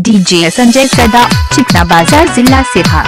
DJ Sanjay सदा, चिकना बाजार, जिला सिरहा।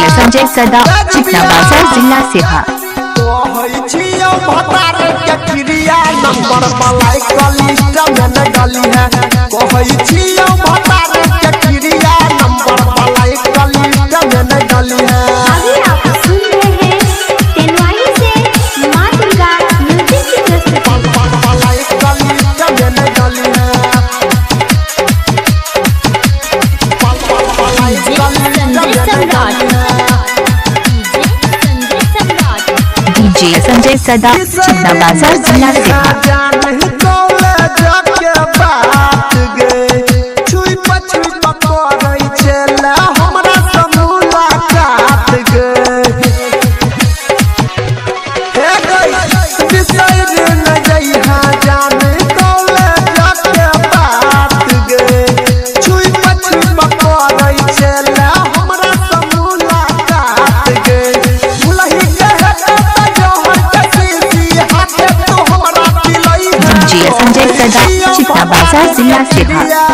संजय सदा, चिकना बाजार, जिला सिरहा। नंबर मलाई कलिस्ट में डाली है कहई छियो भतार के क्रिया नंबर मलाई कलिस्ट में डाली है। अभी आप सुन रहे हैं तेनवाई से मां दुर्गा म्यूजिक की प्रस्तुति। मलाई कलिस्ट में डाली है मलाई कलिस्ट में डाली है। डीजे संजय सदा, चिकना बाजार, जिला सिरहा। संजय सदा, चिकना बाजार, जिला सिरहा।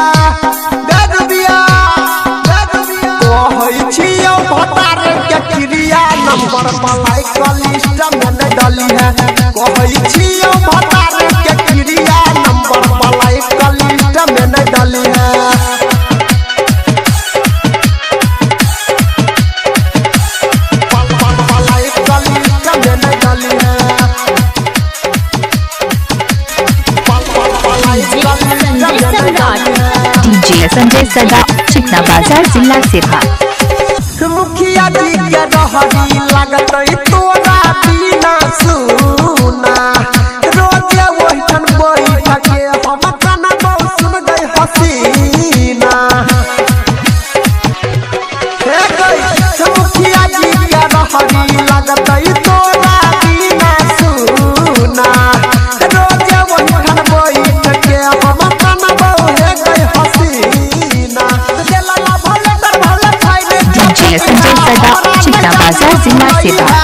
नंबर मलाई कलिस्ट में डाली है कहई छियो भतार के क्रिया नंबर मलाई कलिस्ट में डाली है। मलाई कलिस्ट में डाली है डीजे संजय सदा, चिकना बाजार, जिला सिरहा। मुखिया जी के रहरी लागत तोरा बिना सुना रोजे वहीठन बैठ के हम गाना बहुत सुन गई हसीना। हे गई मुखिया जी के रहरी लागत तोरा बिना सुना रोजे वहीठन बैठ के हम गाना बहुत हे गई हसीना। देला भले कर भले खाई डीजे संजय सदा, चिकना बाजार, जिला सिरहा।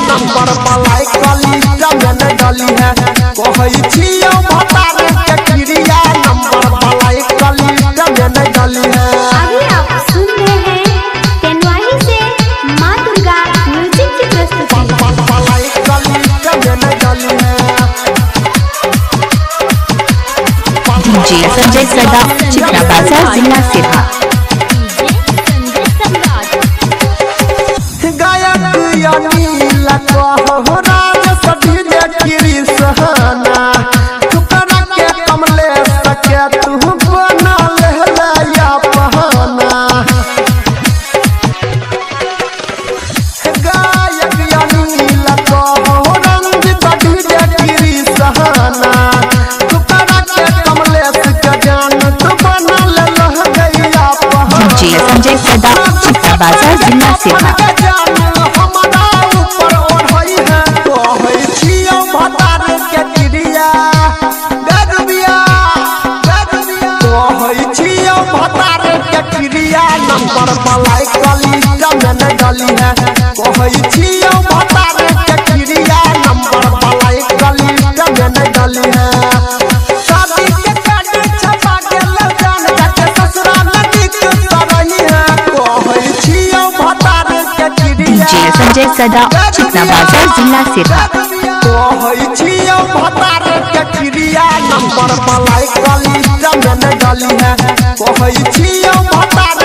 नंबर मलाई कलिस्ट में डाली है कहई छियो भतार के क्रिया नंबर मलाई कलिस्ट में डाली है। अभी आप सुन रहे हैं तेनवाई से मां दुर्गा म्यूजिक की प्रस्तुति। मलाई कलिस्ट में डाली है डीजे संजय सदा, चिकना बाजार, जिला सिरहा। संजय सदा, चिकना बाजार, जिला सिरहा। नंबर मलाई कलिस्ट में डाली है कहई छियो भतार के क्रिया नंबर मलाई कलिस्ट में डाली है। शादी के कार्ड छपा के जान जाके ससुरा में दिख रही है कहई छियो भतार के क्रिया। डीजे संजय सदा, चिकना बाजार, जिला सिरहा। कहई छियो भतार के क्रिया नंबर मलाई कलिस्ट में डाली है कहई छियो भतार